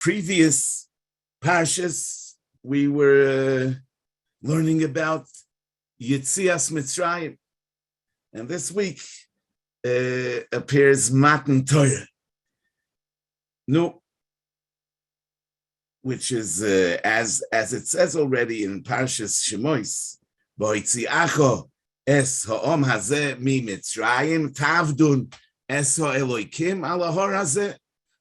previous Parshas, we were learning about Yetzias Mitzrayim. And this week appears Matan Torah. No, which is, as it says already in Parshas Shemois, V'hotziacho es ha'om hazeh mi Mitzrayim tavdun es ha'elokim ala hor hazeh.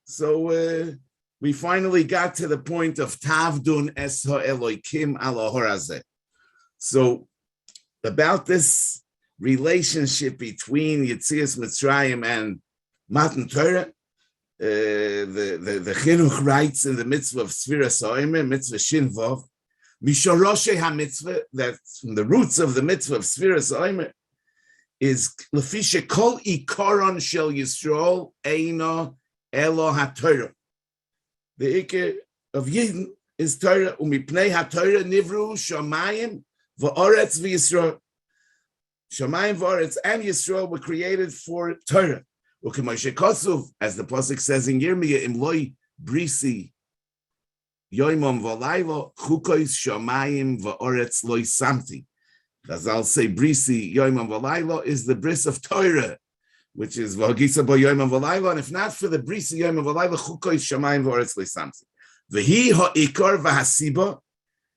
So we finally got to the point of tavdun es ha'elokim ala hor hazeh. So about this relationship between Yetzias Mitzrayim and Matan Torah, the Chinuch writes in the mitzvah of Sfiras Ha'omer, mitzvah Shinvov, Mishoroshe HaMitzvah, that from the roots of the mitzvah of Sfiras Ha'omer is Lefishe Kol Ikaron Shel Yisrael Eino Elo HaTorah. The Iker of Yidden is Torah, Umipnei HaTorah Nivru Shamayim V'oretz V'Yisrael. Shamayim V'oretz and Yisrael were created for Torah. As the pasuk says in Yirmiyah, Imloi Brisi Yoimom V'Laylo Chukois Shamayim V'Oretz Loi Samti. As I'll say, Brisi Yoimom V'Laylo is the bris of Torah, which is V'Hagisa Bo Yoimom V'Laylo, and if not for the Brisi Yoimom V'Laylo Chukois Shamayim V'Oretz Loi Samti. V'Hi Ha'ikar V'Hasiba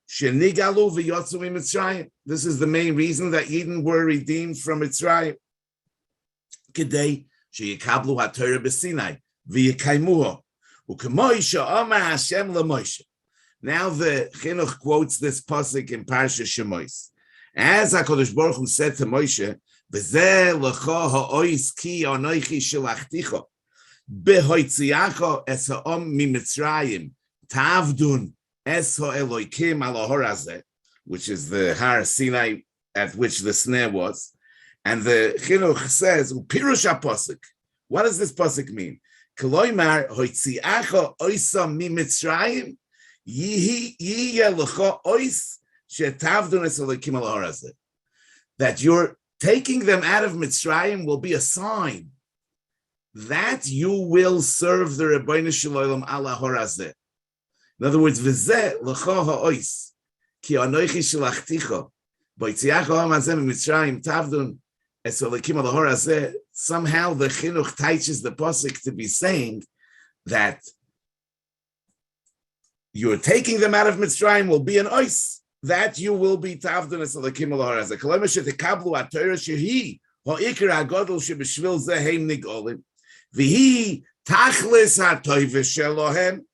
Shenigalu V'Yotzu Mitzrayim. This is the main reason that Yidden were redeemed from Mitzrayim. Kedei Sheyikablu HaTorah b'Sinai v'yekaimuho u'kemoi she'amar Hashem leMoshe. Now the Chinuch quotes this pasuk in Parshas Shemois. As HaKadosh Baruch Hu said to Moshe, "V'zeh lecha ha'ois ki anochi shelachticha b'hoitziacha es ha'om miMitzrayim tavdun es ha'elokim al ha'hor hazeh," which is the Har Sinai at which the snare was. And the Chinuch says, "Upirush pasuk." What does this pasuk mean? Kloimar hoitziacha oisa mi Mitzrayim yihi lecha ois shetavdun es elokim al ha'hor hazeh. That you're taking them out of Mitzrayim will be a sign that you will serve the Rebbeinu Shalom ala ha'hor hazeh. In other words, v'zeh lecha ha'ois ki anochi shelachticha b'hoitziacha ha'om hazeh mi Mitzrayim tavdun. Somehow the Chinuch teaches the pasuk to be saying that you're taking them out of Mitzrayim will be an ois, that you will be tavdun es alakim al ha'hor hazeh. Kol shetekablu haTorah shehi ha'ikar hagadol shebeshvil zeh heim nigolim v'hi tachlis ha'toivah shelohem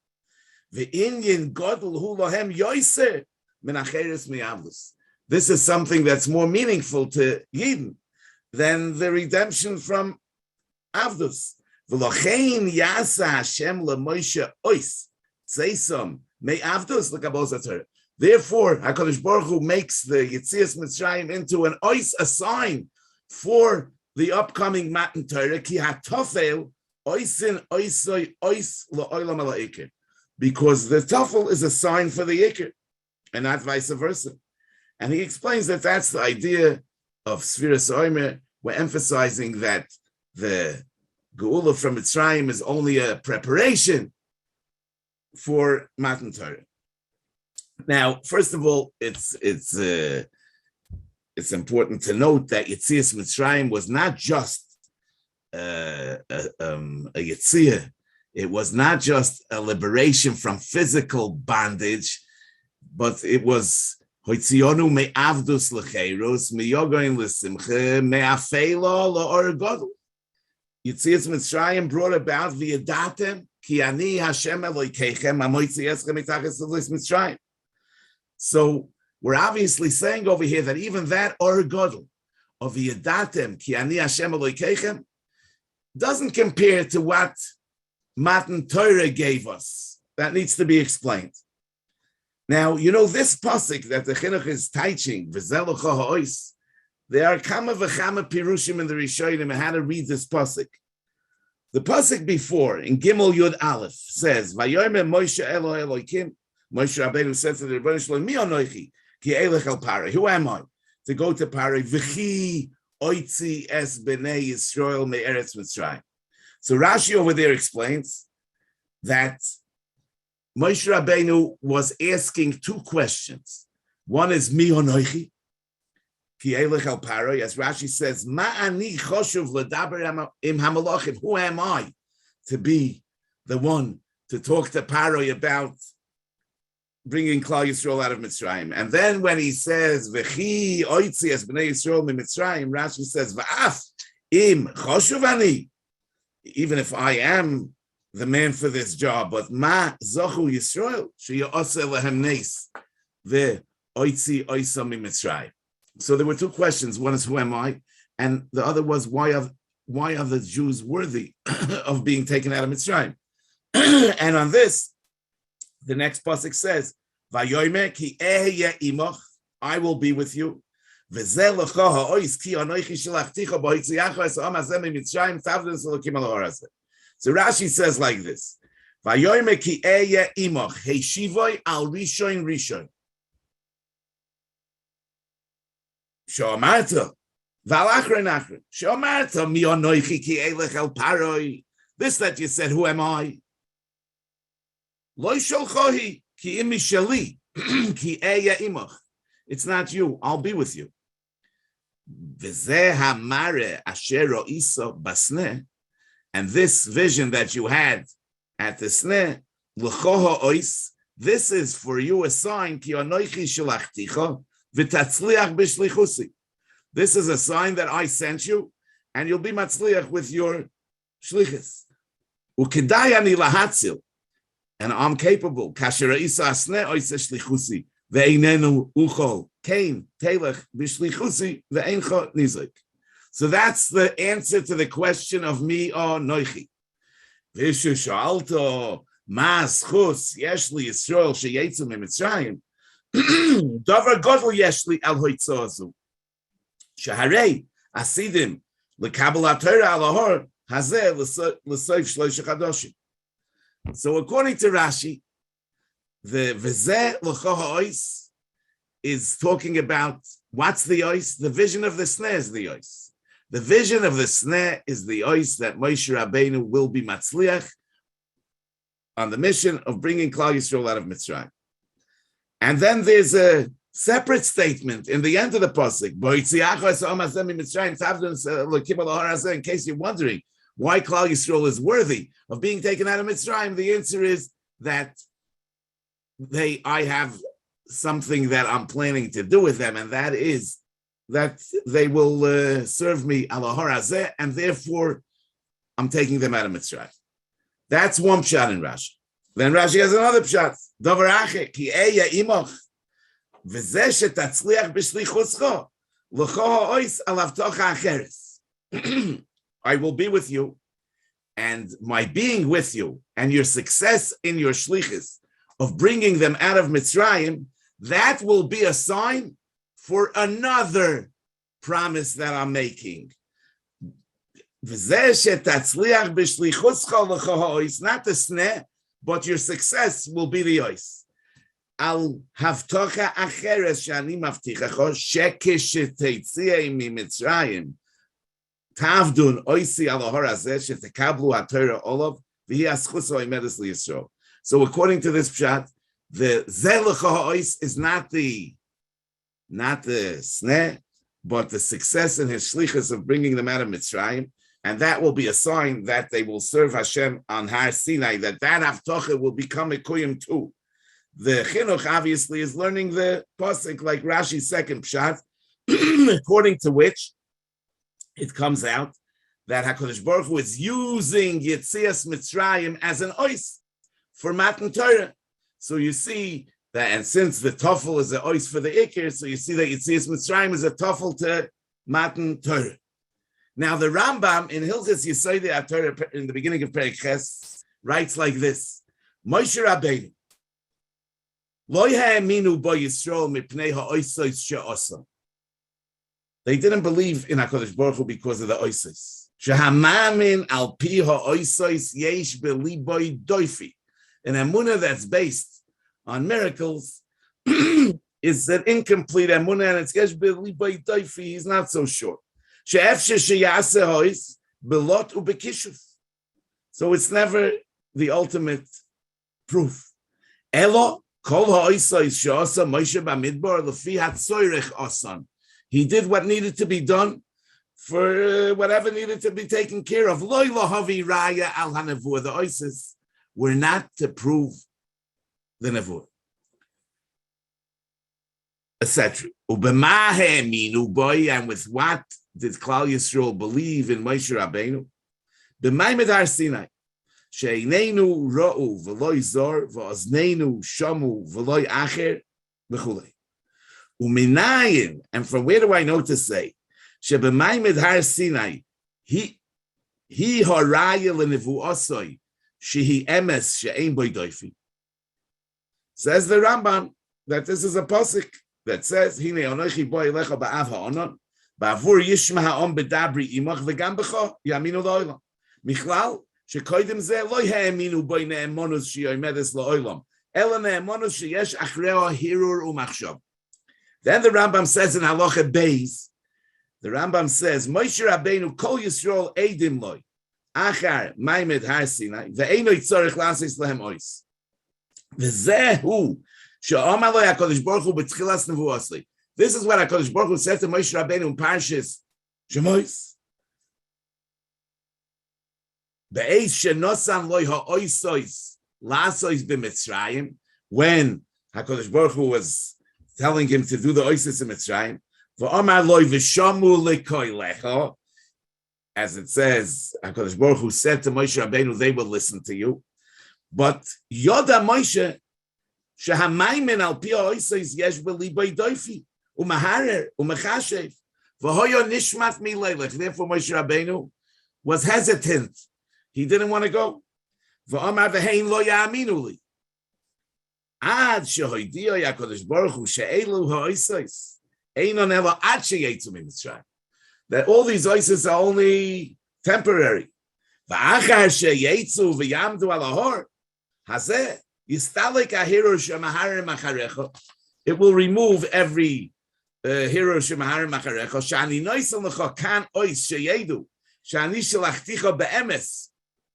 v'inyin gadol hu lohem yoiser min acheres mi'avlus. This is something that's more meaningful to Yidden than the redemption from Avdus. V'lochein yasa Hashem leMoshe ois tzeisam me Avdus l'kabos. Therefore, HaKadosh Baruch Hu makes the Yetzias Mitzrayim into an ois, a sign for the upcoming Matan Torah. Ki hatofel oisin oisoi ois la'olam ala iker, because the tofel is a sign for the iker, and not vice versa. And he explains that that's the idea of Sfiras Ha'omer. We're emphasizing that the Geula from Mitzrayim is only a preparation for Matan Torah. Now, first of all, it's important to note that Yetzias Mitzrayim was not just a Yetzia. It was not just a liberation from physical bondage, but it was Hoitzionu me avdus lecheirus me yogain lesimche me afeilo laor gadol. Yetzias Mitzrayim brought about v'yadatem ki ani Hashem Elokeichem hamoitzi eschem mitachas l'lis Mitzrayim. So we're obviously saying over here that even that or gadol of v'yadatem ki ani Hashem Elokeichem doesn't compare to what Matan Torah gave us. That needs to be explained. Now, you know, this pasuk that the Chinuch is teaching, v'zeh lecha ha'ois, there are kama v'chama pirushim in the Rishonim and how to read this pasuk. The pasuk before, in Gimel Yud Aleph, says, Vayomer Moshe Elo Elokim, Moshe Rabbeinu said to the Rebbeinu Shalom, Mi anochi, ki elech el Parei, who am I? To go to Parei, v'chi oitzi es b'nei Yisrael me'eretz Mitzrayim. So Rashi over there explains that Moshe Rabbeinu was asking two questions. One is Mi Onoichi, Ki Eilech El Paroi, as Rashi says, Ma ani choshuv ledaber im hamalachim. Who am I to be the one to talk to Paroi about bringing Klal Yisrael out of Mitzrayim? And then when he says, V'chi oitzi es b'nei Yisrael mi Mitzrayim, Rashi says, V'af im choshuv ani, even if I am the man for this job, but ma zochu Yisrael sheyose lehem neis ve'oitzi oisa mi Mitzrayim. So there were two questions. One is, who am I? And the other was, why are the Jews worthy of being taken out of Mitzrayim? And on this, the next pasuk says, "Vayomer ki ehye imoch," I will be with you. V'zeh lecha ha'ois ki anoichi shelachticha b'hitziacha es ha'am hazeh miMitzrayim tavdin s'elokim al ha'or hazeh. So Rashi says like this: "Vayomer ki ehye imoch heishivoi al rishon rishon." Shomarta v'alachron achron. Shomarta mi anoichi ki eilech el paroi. This that you said, who am I? Lo sholchohi ki imi sheli ki eya imach. It's not you. I'll be with you. V'zeh hamare asher ro'iso basneh. And this vision that you had at the sneh, l'choho ois, this is for you a sign ki anoichi shelachticha v'tatzliach b'shlichusi. This is a sign that I sent you, and you'll be matzliach with your shlichus. U'kedai ani lahatzil. And I'm capable. Kasher isa asne oisa shlichusi ve'einenu uchol kain telech b'shlichusi ve'eincho nizik. So that's the answer to the question of mi o noichi. V'shu sha'alto ma schus yeshli Yisrael sheyetzu miMitzrayim davar godol yeshli al hoitzozu shaharei asidim lekabel haTorah al ha'or hazeh l'soif shloisha chadoshim. So according to Rashi, the V'zeh l'cho ha'ois is talking about, what's the ois? The vision of the sneh is the ois. The vision of the sneh is the ois that Moshe Rabbeinu will be matzliach on the mission of bringing Klal Yisrael out of Mitzrayim. And then there's a separate statement in the end of the pasuk, in case you're wondering why Klal Yisrael is worthy of being taken out of Mitzrayim. The answer is that I have something that I'm planning to do with them, and that is that they will serve me al ha'or hazeh, and therefore I'm taking them out of Mitzrayim. That's one pshat in Rashi. Then Rashi has another pshat. Davar ache ki eya imoch v'zeh shetatzliach b'shlichuscha l'cho ha'ois al avtocha acheres. I will be with you, and my being with you and your success in your shlichus of bringing them out of Mitzrayim, that will be a sign for another promise that I'm making. Not the sneh, but your success will be the ois. Al havtocha acheres shani mavtichacho shekesheteitziei miMitzrayim tavdun oisi al ha'or hazeh shetekablu haTorah olav v'hi aschuso imedes liYisrael. So according to this pshat, the zeh l'cho ha'ois is not the sneh, but the success in his shlichus of bringing them out of Mitzrayim, and that will be a sign that they will serve Hashem on Har Sinai, that havtocha will become a kuyim too. The chinuch obviously is learning the pasuk like Rashi's second pshat, according to which it comes out that HaKadosh Baruch Hu is using Yetzias Mitzrayim as an ois for Matan Torah. So you see that, and since the tofel is an ois for the ikir, so you see that Yetzias Mitzrayim is a tofel to Matan Torah. Now the Rambam in Hilchos Yesodei HaTorah in the beginning of Perek Ches writes like this: Moshe Rabbeinu lo ha'aminu bo Yisrael mipnei ha'oisos she'osa. They didn't believe in HaKadosh Baruch Hu because of the oisos. Shehamamin al pi ha'oisos yesh beliboy doifi. An emunah that's based on miracles is an incomplete emunah, and it's yesh beliboy doifi. He's not so sure. She'efshe sheyaseh hois belot ubekishuf. So it's never the ultimate proof. Elo kol ha'oisais she'asa Moshe b'midbar lefi hatzoyrech asan. He did what needed to be done for whatever needed to be taken care of. Lo lahavi raya al hanavur. The oises were not to prove the nevuah, etc. Ubemahe minu boy, and with what did Klal Yisrael believe in Moshe Rabbeinu? B'maimed Har Sinai. She'einenu ra'u v'loi zor v'oznenu shamu v'loi acher v'chulei. Uminayim, and from where do I know to say? She'b'maimed Har Sinai, he haraya l'nevu'osoi, shehi emes she'ein boi doifi. Says the Rambam that this is a pasuk that says, Hine onochi boi lecha ba'av ha'onon, ba'avur yishma ha'om bedabri imach v'gam b'cho yaminu lo'olam. Michlal, shekoidim ze lo ha'eminu boi ne'emonus she'yomedes lo'olam, ela ne'emonus she'yesh achreo hirur u'machshab. Then the Rambam says in Halacha Beis, the Rambam says, Moshe Rabbeinu kol Yisrael eidim loy, achar maimed Har Sinai, ve'eino yitzorech lasis lehem ois. V'zehu, she'omar lo HaKadosh Baruch Hu b'tchilas nevuosli. This is what HaKadosh Baruch Hu said to Moshe Rabbeinu in Parshas Shemos. Be'ez shenosan loy ha'oisois, lasois b'Mitzrayim, when HaKadosh Baruch Hu was telling him to do the oisis in Mitzrayim, v'omar loy v'shamu lekoi lecha, as it says, HaKadosh Baruch Hu said to Moshe Rabbeinu, they will listen to you. But Yoda Moshe, shehamaymin al pi ha'oisis yesh b'libay doifi, u'maharer, u'mechashev, v'hoyo nishmat mileilech. Therefore Moshe Rabbeinu was hesitant. He didn't want to go. V'omar v'hein lo ya'aminu li. Ad shehoidiyo HaKadosh Baruch Hu she'elu ha'oisis, einon elo ad sheyetzu miMitzrayim. That all these oisis are only temporary. V'achar sheyetzu v'yamdu al ha'hor, hazeh yistalek ha'hirur shemaharim acharecha. It will remove every hirur shemaharim acharecha. Shani noisel lecha kan ois sheyedu shani shelachticha be'emes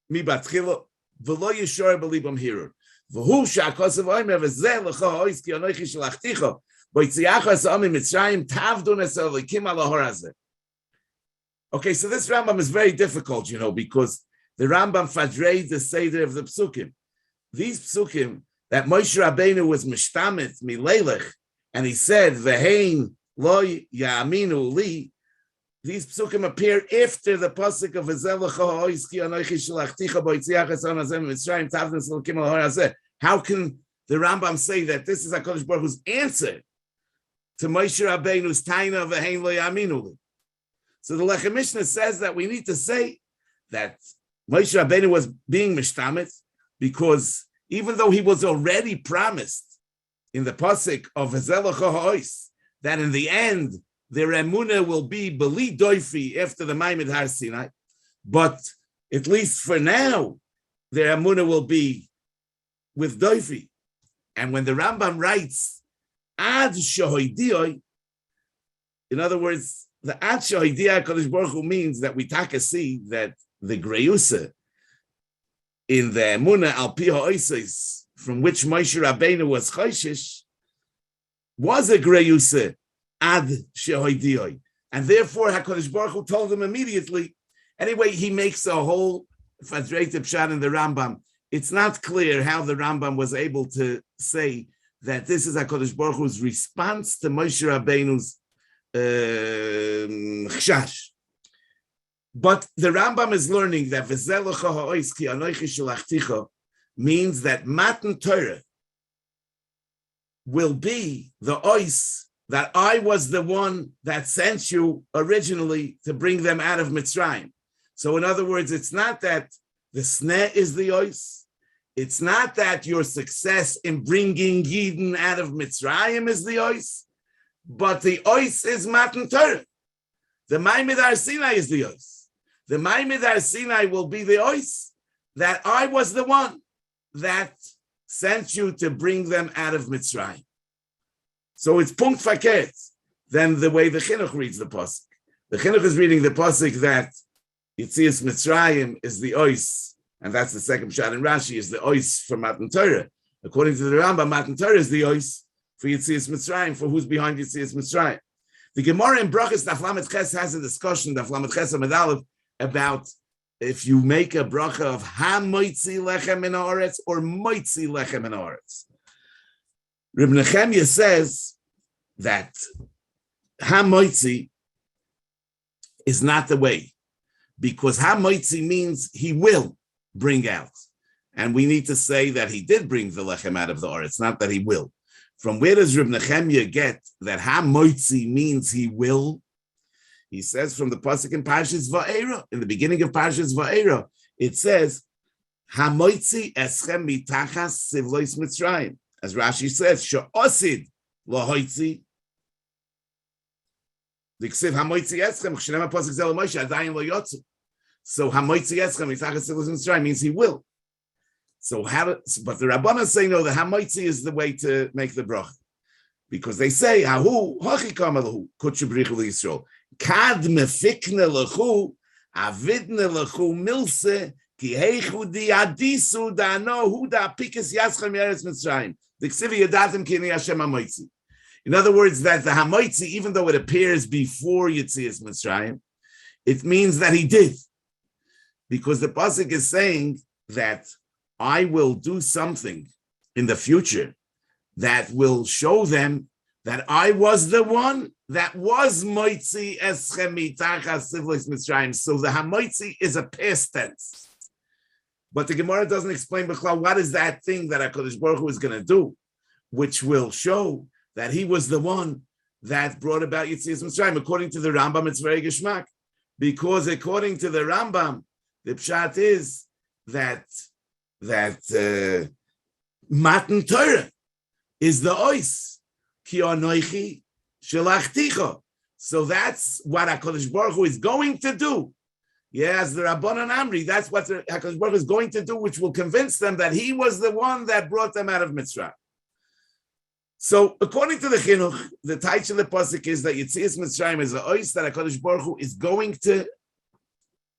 mi batchila v'lo yishor b'libam hirur. V'hu she'akosav oimer v'zeh lecha ois ki anoichi shelachticha b'yitziacha es'ami Mitzrayim tavdun es elikim al ha'hor hazeh. Okay, so this Rambam is very difficult, because the Rambam fadrei the seder of the psukim. These psukim that Moshe Rabbeinu was mishtamet mileilech, and he said v'hein lo ya'aminu li. These psukim appear after the pasuk of v'zeh lecha ha'ois ki anoichi shelachticha b'yitziach es'am hazeh mitzrayim tavdun es elikim al ha'hor hazeh. How can the Rambam say that this is HaKadosh Baruch Hu's answer to Moshe Rabbeinu's taina v'hein lo ya'aminu li? So the Lechem Mishnah says that we need to say that Moshe Rabbeinu was being mishtamet because even though he was already promised in the pasuk of V'zeh lecha ha'ois that in the end their emunah will be beli doifi after the Maimed Har Sinai, but at least for now their emunah will be with doifi. And when the Rambam writes ad shohoidiyoi, in other words, the ad shohoidiyah HaKadosh Baruch Hu means that we taka see that the greyusa in the emunah al pi ha'oisos from which Moshe Rabbeinu was chayshish was a greyusa ad shohoidiyoi, and therefore HaKadosh Baruch Hu told him immediately. Anyway, he makes a whole fadrei pshat in the Rambam. It's not clear how the Rambam was able to say that this is HaKadosh Baruch Hu's response to Moshe Rabbeinu's chshash. But the Rambam is learning that v'zeh lecha ha'ois ki anoichi shelachticha means that Matan Torah will be the ois that I was the one that sent you originally to bring them out of Mitzrayim. So in other words, it's not that the sneh is the ois. It's not that your success in bringing Yidden out of Mitzrayim is the ois. But the ois is Matan Torah. The Maimed Har Sinai is the ois. The Maimed Har Sinai will be the ois that I was the one that sent you to bring them out of Mitzrayim. So it's punkt fakert than the way the Chinuch reads the pasuk. The Chinuch is reading the pasuk that Yitzias Mitzrayim is the ois, and that's the second shot in Rashi, is the ois for Matan Torah. According to the Rambam, Matan Torah is the ois for Yetzias Mitzrayim, for who's behind Yetzias Mitzrayim. The Gemara in Brachas Daf Lamed Ches has a discussion, Daf Lamed Ches Amud Aleph, about if you make a bracha of Ha Moitzi Lechem Min Haaretz or Moitzi Lechem Min Haaretz. Reb Nechemia says that Ha Moitzi is not the way, because Ha Moitzi means he will bring out. And we need to say that he did bring the lechem out of the Haaretz, not that he will. From where does Reb Nechemia get that Ha Moitzi means he will? He says from the pasuk in Parshas Va'era, in the beginning of Parshas Va'era, it says, Ha Moitzi eschem mitachas sivlois Mitzrayim. As Rashi says, She'osid lo hoitzi. The ksiv Ha Moitzi eschem, ch'shenem ha-pasuk zel Moshe, adayin lo yotzu. So Ha Moitzi eschem mitachas sivlois Mitzrayim means he will. So but the Rabbanan say no, the Hamoitzi is the way to make the bracha, because they say Hahu Hachikam Lahu Kutchabrichu Yisro Kad Mefikne Lahu Avidne Lahu Milse Ki Heichu Di Adisu Dano Hu Da Pikas Yaschem Yeretz Mitzrayim the Ksivi Yadatim Kini Hashem Hamoitzi. In other words, that the Hamoitzi, even though it appears before Yetzias Mitzrayim, it means that he did, because the pasuk is saying that I will do something in the future that will show them that I was the one that was Moitzi Eschem Mitachas Sivlois Mitzrayim. So the Hamoitzi is a past tense. But the Gemara doesn't explain what is that thing that HaKadosh Baruch Hu is going to do, which will show that he was the one that brought about Yetzias Mitzrayim. According to the Rambam, it's very geschmack, because according to the Rambam, the pshat is that Matan Torah is the ois ki anoichi shelachticha. So that's what HaKadosh Baruch Hu is going to do. Yes, the Rabbanan Amri, that's what the HaKadosh Baruch Hu is going to do, which will convince them that he was the one that brought them out of Mitzrayim. So according to the Chinuch, the Taich of the Pasuk is that Yetzias Mitzrayim is the ois that HaKadosh Baruch Hu is going to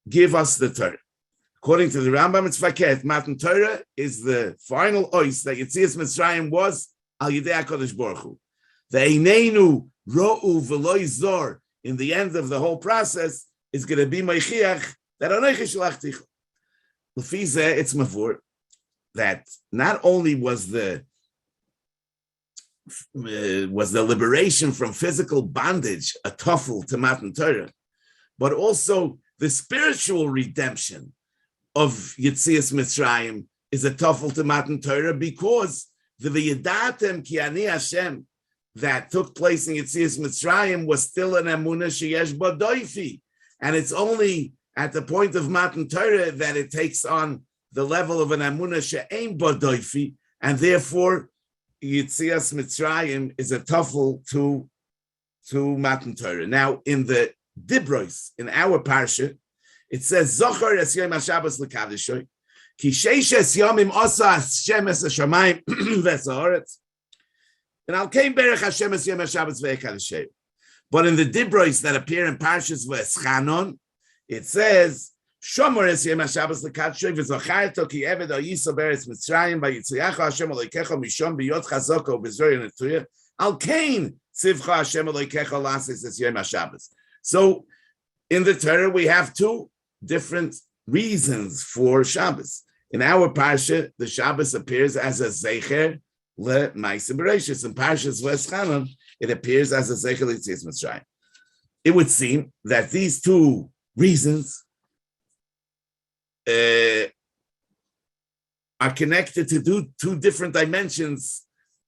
give us the Torah. According to the Rambam, it's Faket. Matan Torah is the final ois that Yetzias Mitzrayim was al Yidei HaKadosh Baruch Hu. The Eineinu Ro'u V'loi Zor in the end of the whole process is going to be Meichiach that Anoichi Shalachticha. L'fi zeh, it's mavur that not only was the liberation from physical bondage a tuffle to Matan Torah, but also the spiritual redemption of Yetzias Mitzrayim is a tuffle to Matan Torah, because the V'yadatem Ki Ani Hashem that took place in Yetzias Mitzrayim was still an emunah sheyesh ba doifi, and it's only at the point of Matan Torah that it takes on the level of an emunah she'ein ba doifi, and therefore Yetzias Mitzrayim is a tuffle to Matan Torah. Now in the Dibros, in our parsha, it says, Zochar es yom HaShabbos l'kadishoy, ki sheishes yomim osa Hashem es hashamayim v'es haaretz, and al kein berech Hashem es yom HaShabbos v'ekadishoy. But in the Dibros that appear in Parshas V'eschanon, it says, Shomer es yom HaShabbos l'kadishoy, v'zocharto ki eved ha'yiso beretz Mitzrayim, v'yitziacha Hashem Elokecha mishom b'yot chazoko b'zor yenetuya, al kein tzivcha Hashem Elokecha lasis es yom HaShabbos. So in the Torah we have two different reasons for Shabbos. In our parsha, the Shabbos appears as a zecher le'maaseh bereishis. In Parshas V'eschanon, it appears as a zecher l'Yetzias Mitzrayim. It would seem that these two reasons are connected to two different dimensions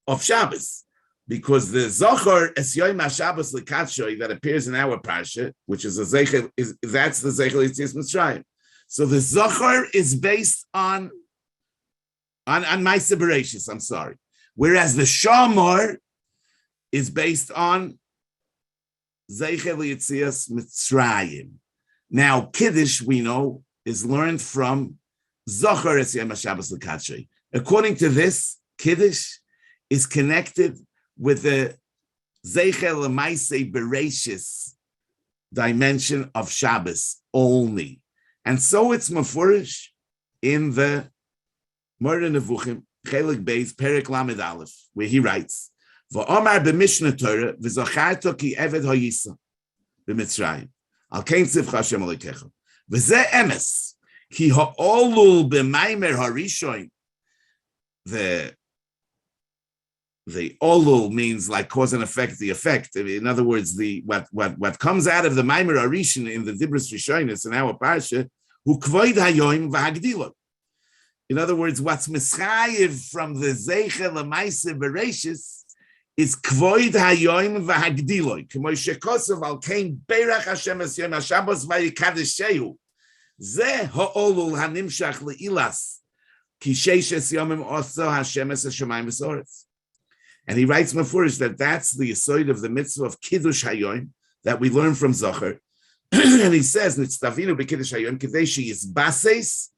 of Shabbos, because the Zochar es yom HaShabbos l'kadshoy that appears in our parsha, which is a zecher, that's the zecher l'Yetzias Mitzrayim. So the Zochar is based on Maaseh Bereishis, I'm sorry, whereas the Shamor is based on zecher l'Yetzias Mitzrayim. Now Kiddush, we know, is learned from Zochar es yom HaShabbos l'kadshoy. According to this, Kiddush is connected with the Zeicher L'Maaseh Bereishis dimension of Shabbos only. And so it's mafurish in the Moreh Nevuchim Chelik Beis, Perek Lamed Aleph, where he writes, V'omar b'Mishnah Torah, v'zocharto ki eved ha'yisa, b'Mitzrayim, al kein tzivcha Hashem Elokecha. V'zeh emes, ki ha'olul b'maimer harishoin. The olul means like cause and effect, the effect. In other words, what comes out of the maimer harishin in the Dibros Rishonos in our parsha, hu kvoid hayoim v'hagdilo. In other words, what's mischayev from the zeicha l'maise bereshis is kvoid hayoim v'hagdilo. K'mo shekosov al kein beirach Hashem es yom haShabbos v'yikadeshehu. Zeh ha'olul hanimshach le'ilas ki sheishes yomim oso Hashem es hashemayim v'soretz. And he writes mafurish that that's the yesod of the mitzvah of Kiddush Hayoim that we learn from Zohar. And he says, Nitztavinu b'Kiddush Hayoim k'dei sheyisbases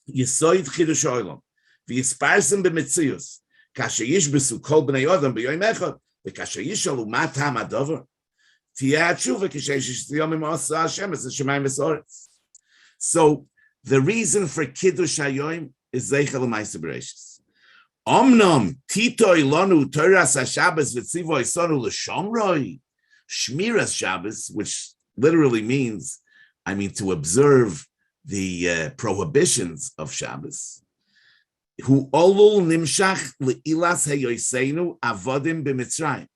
yesod Kiddush Hayoim v'yisparsim b'mitzius kasher yishbesu kol b'nei Adam b'yoyim echad v'kasher yishalu ma tam hadover tiyeh hatshuva k'sheish yomim osa Hashem es hashemayim v'soretz. So the reason for Kiddush Hayoim is zeicha l'maisa bereshis. Omnom titoy lonu Toras HaShabbos v'tzivoy sonu l'shomroi shmiras Shabbos, which literally means, to observe the prohibitions of Shabbos. Hu olul nimshach le'ilas heyoseinu avodim b'Mitzrayim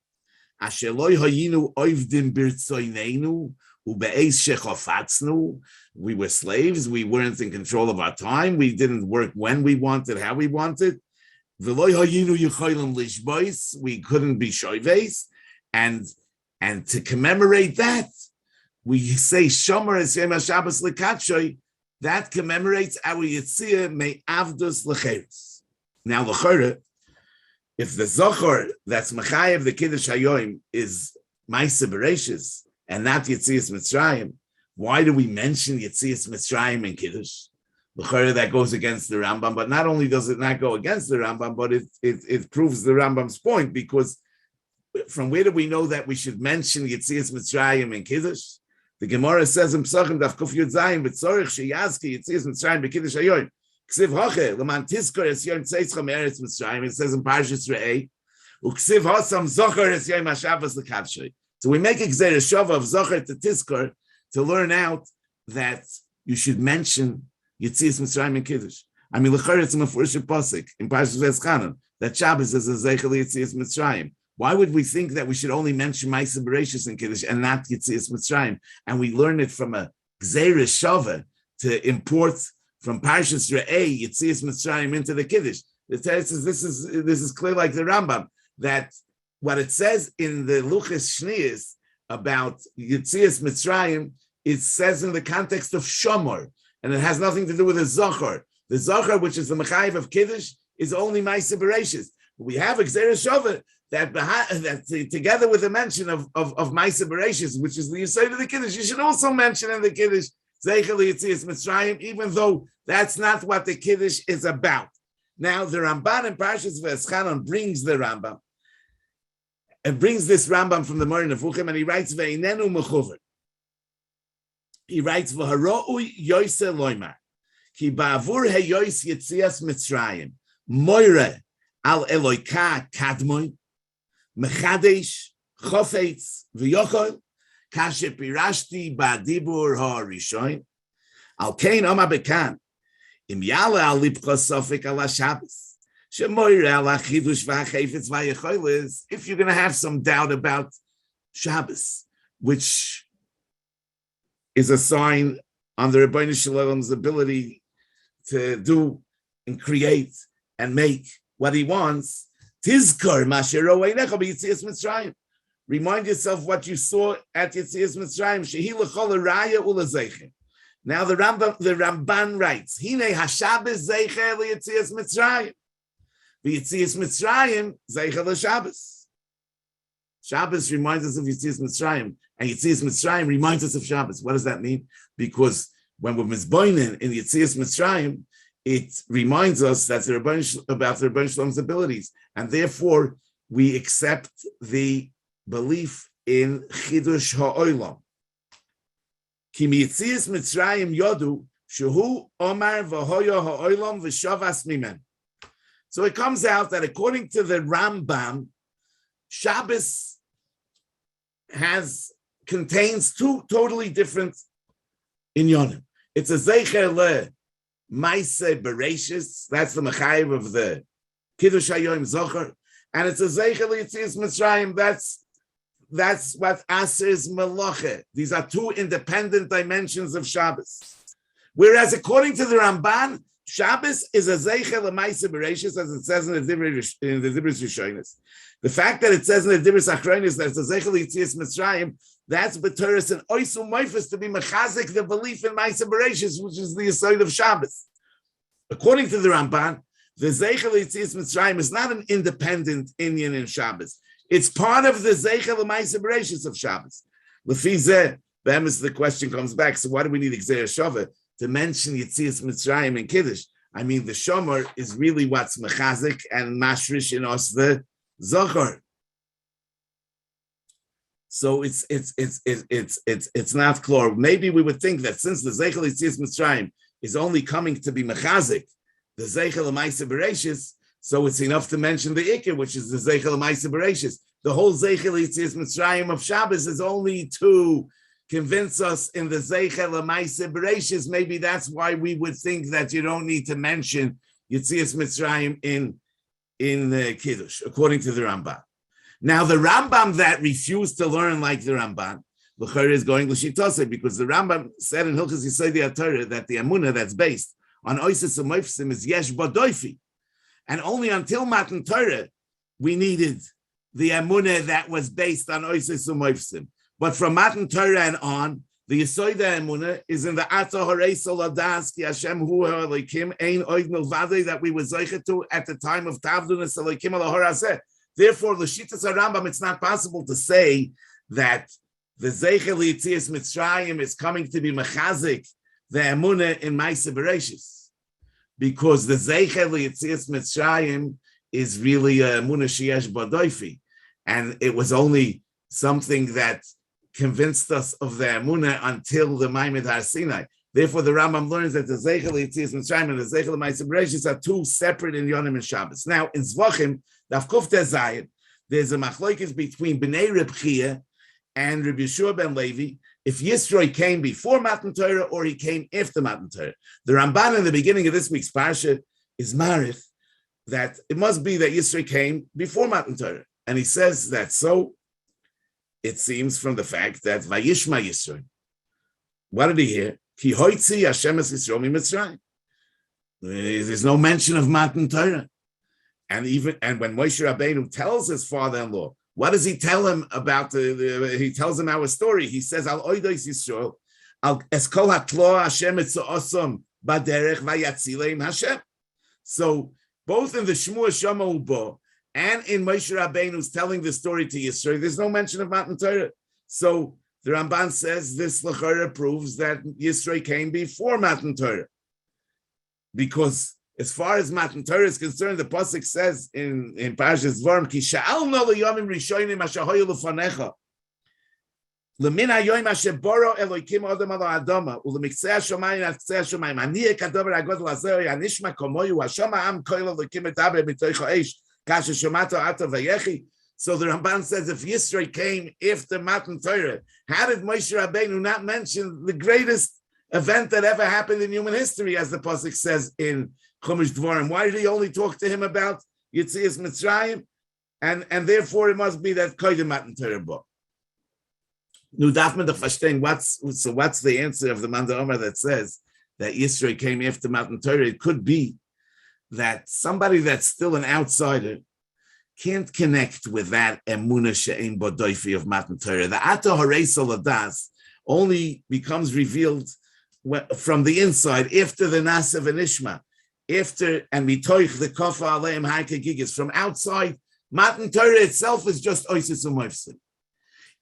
asher lo hayinu oivdim birtzoineinu ube'eis shechofatznu. We were slaves. We weren't in control of our time. We didn't work when we wanted, how we wanted. We couldn't be shoyves, and to commemorate that, we say Shomer es Yom HaShabbos L'Katshoy. That commemorates our Yitzia May Avdus L'Cheres. Now, l'chora, if the Zohar that's Mechayev the Kiddush Hayoim is Maaseh Bereshis and not Yitzias Mitzrayim, why do we mention Yitzias Mitzrayim in Kiddush? That goes against the Rambam, but not only does it not go against the Rambam, but it proves the Rambam's point, because from where do we know that we should mention Yitzias Mitzrayim in Kiddush? The Gemara says in Pesachim Daf Kuf Yud Zayin v'tzorich sheyazki Yitzias Mitzrayim b'Kiddush Hayoim ksiv hoche l'man tizkor es yom tzeitzcha me'eretz Mitzrayim. It says in Parshas Re'ei uksiv hosam zocher es yom haShabbos l'kadshoy. So we make a gzeira shova of zocher to tizkor to learn out that you should mention Yitzias Mitzrayim in Kiddush. L'chor it's a mefurish pasuk in Parshas V'eschanan that Shabbos is a zeichel Yitzias Mitzrayim. Why would we think that we should only mention Maaseh Bereshis in Kiddush and not Yitzias Mitzrayim? And we learn it from a gzeira shova to import from Parshas Re'ei Yitzias Mitzrayim into the Kiddush. The text says this is clear like the Rambam, that what it says in the Luchas Shniyos about Yitzias Mitzrayim, it says in the context of Shomor. And it has nothing to do with the Zohar. The Zohar, which is the Mechayev of Kiddush, is only Maaseh Bereshis. We have a Gzeira Shova that together with the mention of Maaseh Bereshis, which is the Yisod of the Kiddush, you should also mention in the Kiddush Zeichel Yitzias Mitzrayim, even though that's not what the Kiddush is about. Now, the Ramban in Parshas V'eschanan brings the Rambam, and brings this Rambam from the Moreh Nevuchim, and he writes, Ve'inenu mechuver. He writes, "V'haroi yoyse loymar, ki ba'avur heyoyis yitzias Mitzrayim, moire al Eloika kadmoi, mechadesh chofetz v'yochol, kasher pirashti ba'dibur ha'rishoin, al kein oma bekan, im yale al lipcha sofik al haShabbos, shemoire al hachidush v'hachefetz v'hayecholis." If you're going to have some doubt about Shabbos, which is a sign on the Rebbeinu Shalom's ability to do and create and make what he wants. Tizkor masher ro'einecha b'Yitzias Mitzrayim. Remind yourself what you saw at Yitzias Mitzrayim. Shehi l'chol raya u'lezeichen. Now the Ramban writes, Hine haShabbos zeicher liYitzias Mitzrayim. V'Yitzias Mitzrayim zeicher l'Shabbos. Shabbos reminds us of Yitzias Mitzrayim, and Yitzias Mitzrayim reminds us of Shabbos. What does that mean? Because when we're mizboinen in Yitzias Mitzrayim, it reminds us that about the Rebbeinu Shalom's abilities, and therefore we accept the belief in Chidush Ha'olam. Ki Yitzias Mitzrayim yodu shehu omar v'hoyo ha'olam v'shavas mimen. So it comes out that according to the Rambam, Shabbos contains two totally different inyonim. It's a zeicher le Maaseh Bereishis, that's the mechayev of the Kiddush Hayom Zocher, and it's a zeicher le Yetzias Mitzrayim, that's what Aser is Melacha. These are two independent dimensions of Shabbos. Whereas according to the Ramban, Shabbos is a zeicher le Maaseh Bereishis, as it says in the Dibros Rishonos. The fact that it says in the Dibros Achronos that it's a zeicher le Yetzias Mitzrayim, that's B'Toras and Oisu Moifus to be mechazik the belief in Maaseh Bereishis, which is the aside of Shabbos. According to the Ramban, the Zeichel Yetzias Mitzrayim is not an independent Indian in Shabbos. It's part of the Zeichel Maaseh Bereishis of Shabbos. Lefizeh, the question comes back. So why do we need Gzeir Shava to mention Yetzias Mitzrayim in Kiddush? I mean, the Shomer is really what's mechazik and mashrish in us the Zochar. So it's not clear. Maybe we would think that since the Zeichel Yetzias Mitzrayim is only coming to be mechazik, the Zeichel Maaseh Bereishis, so it's enough to mention the Iker, which is the Zeichel Maaseh Bereishis. The whole Zeichel Yetzias Mitzrayim of Shabbos is only to convince us in the Zeichel Maaseh Bereishis. Maybe that's why we would think that you don't need to mention Yetzias Mitzrayim in Kiddush, according to the Rambam. Now, the Rambam that refused to learn like the Ramban, L'chari is going l'shitose, because the Rambam said in Hilchos Yesod HaTorah that the Amunah that's based on Oises U'Moifsim is Yesh Bodoifi. And only until Matan Torah, we needed the Amunah that was based on Oises U'Moifsim. But from Matan Torah and on, the Yesod Amunah is in the Ata Horei Soladas Ki Hashem Hu Elokim Ein Oid Milvadei that we were zeichet to at the time of Tavdunas Elokim Alahor Hazeh. Therefore, l'shitas Rambam, it's not possible to say that the Zeichel Yetzias Mitzrayim is coming to be mechazik the Emunah in Maaseh Bereishis, because the Zeichel Yetzias Mitzrayim is really a Emunah sheyesh badoifi, and it was only something that convinced us of the Emunah until the Maimed Har Sinai. Therefore, the Rambam learns that the Zeichel Yetzias Mitzrayim and the Zeichel Maaseh Bereishis are two separate in Yonim and Shabbos. Now, in Zvachim, Daf Kuf Tezayin, there's a machlokes between Bnei Reb Chia and Reb Yeshua ben Levi, if Yisro came before Matan Torah or he came after Matan Torah. The Ramban in the beginning of this week's Parsha is marich that it must be that Yisro came before Matan Torah. And he says that so, it seems from the fact that Vayishma Yisro. What did he hear? Ki hoitzi Hashem es Yisro mi Mitzrayim. There's no mention of Matan Torah. And when Moshe Rabbeinu tells his father-in-law, what does he tell him about he tells him our story. He says, Al oidos Yisrael, Al eskol hatlo Hashem etzoosam baderech vayatzileim Hashem. So both in the Shmua Shama Ubo and in Moshe Rabbeinu's telling the story to Yisrael, there's no mention of Matan Torah. So the Ramban says this l'chora proves that Yisrael came before Matan Torah, because as far as Matan Torah is concerned, the pasuk says in Parshas Yisro, "Ki sha'alna liyomim rishonim asher hoyu lefanecha, lemin hayoyim asher boro Elokim adam ala adama, ulemiktzei hashomayim ad ktzei hashomayim, ani ekadover hagodol hazeh yanishma komoyu hashama am koil Elokim etaber mitoich ha'esh kasher shomato ata vayechi." So the Ramban says, if Yisro came after Matan Torah, how did Moshe Rabbeinu not mention the greatest event that ever happened in human history, as the pasuk says in Chumash Dvarim? Why did he only talk to him about Yetzias Mitzrayim? And therefore it must be that Koydem Matan Torah book. Nu darf man doch verstehen, what's the answer of the Man Omer that says that Yisro came after Matan Torah? It could be that somebody that's still an outsider can't connect with that Emunah She'ein Bodoifi of Matan Torah. The Ata Horei Soladas only becomes revealed from the inside after the Nasav and Ishma. After and mitoich the kofa aleim haike gigas, from outside, Matan Torah itself is just oisis u'moifsim.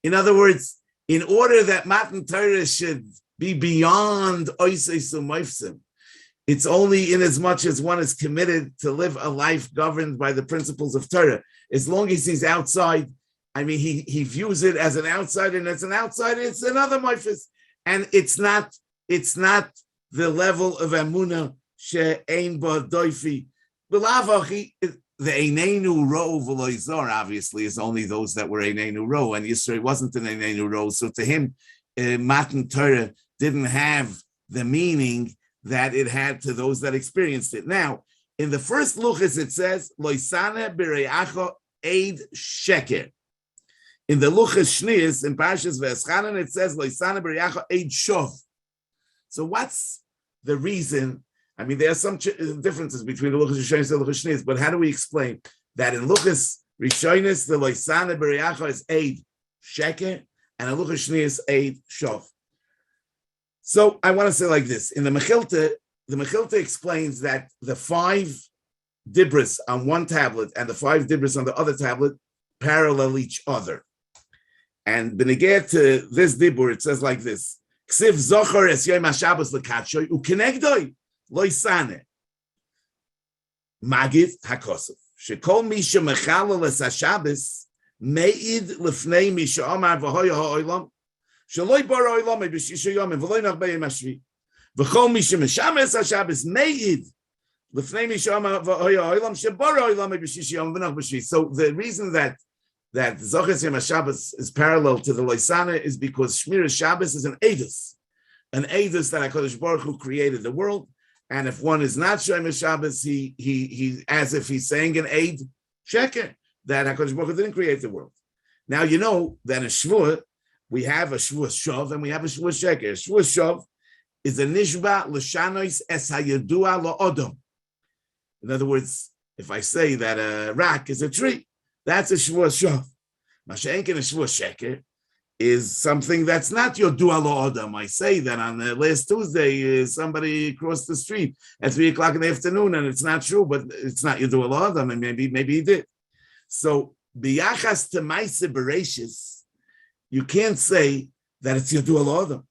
In other words, in order that Matan Torah should be beyond oisis u'moifsim, it's only in as much as one is committed to live a life governed by the principles of Torah. As long as he's outside, I mean, he views it as an outsider, and as an outsider, it's another moifis, and it's not the level of emunah she'ein ba doifi The Einenu Ro V'Loizor obviously is only those that were Einenu Ro, and Yisro wasn't an Einenu Ro. So to him, Matan Torah didn't have the meaning that it had to those that experienced it. Now, in the first luchas, it says, Loisane B'Reacho Eid Sheker. In the luchas Shnius, in Parshas V'Eschanan, it says, Loisane B'Reacho Eid Shov. So what's the reason? I mean, there are some differences between the luchas Rishonis and the luchas Shnius, but how do we explain that in luchas Rishonis, the Loisane B'Reacho is Eid Sheker, and in luchas Shnius, Eid Shov? So I want to say like this. In the Mechilta explains that the 5 dibros on one tablet and the 5 dibros on the other tablet parallel each other. And beneged to this dibur, it says like this: Ksiv zocher es yom haShabbos lekatshoy ukenegdoi loisane magid hakosov shekol misha mechalel es haShabbos meid lefnei misha amar v'hoya ha'olam shaloi bara olam b'shisha yomim v'loi nachbei yom hashvi v'chol misha meshames haShabbos meid lefnei misha amar v'hoya ha'olam shebara olam b'shisha yomim v'nach b'shvi. So the reason that Zoches Yom HaShabbos is parallel to the Loisana is because Shmiras Shabbos is an Eidus that HaKadosh Baruch Hu created the world, and if one is not Shmiras Shabbos, he as if he's saying an Eid Sheker that HaKadosh Baruch Hu didn't create the world. Now you know that in Shavuot we have a Shavuot Shov and we have a Shavuot Sheker. Shavuot Shov is a Nishba L'Shanois Es Hayadua La'odom. In other words, if I say that a rock is a tree, that's a Shavuot Shov. Masha'enken a Shavuot Sheker is something that's not your Dua Lo'odam. I say that on the last Tuesday, somebody crossed the street at 3 o'clock in the afternoon, and it's not true, but it's not your Dua Lo'odam, and maybe he did. So, biyachas to Maaseh Bereishis, you can't say that it's your Dua Lo'odam,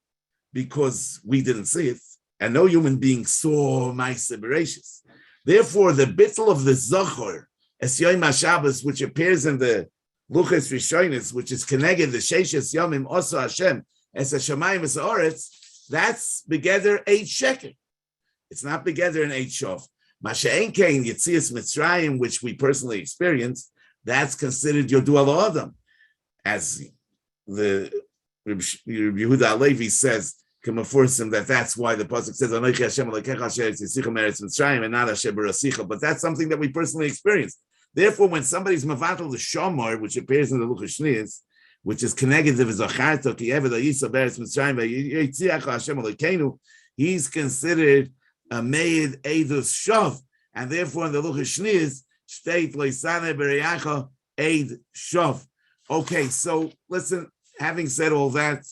because we didn't see it, and no human being saw Maaseh Bereishis. Therefore, the bittul of the Zochor, Es Yom HaShabbos, which appears in the Luchas Rishonis, which is connected the Sheishes Yomim Oso Hashem Es HaShamayim Es HaOretz, that's Begeder Eid Sheker. It's not Begeder and Eid Shov. Masha'en Kein Yetzias Mitzrayim, which we personally experienced, that's considered your Dua Lo'odam. As the Rabbi Yehuda Alevi says, that's why the pasuk says Anochi Hashem Elokecha Asher Yitzchicha Meretz Mitzrayim and not Asher Berasicha. But that's something that we personally experienced. Therefore, when somebody's mavatal the Shomar, which appears in the Luchas Shnius, which is connected to Zacharto Ki Eved Yisa Beretz Mitzrayim Yitzchicha Hashem Elokeinu, he's considered a Meid Eidus Shov, and therefore in the Luchas Shnius state Loisane Bereyacha Eid Shov. Okay, so listen. Having said all that,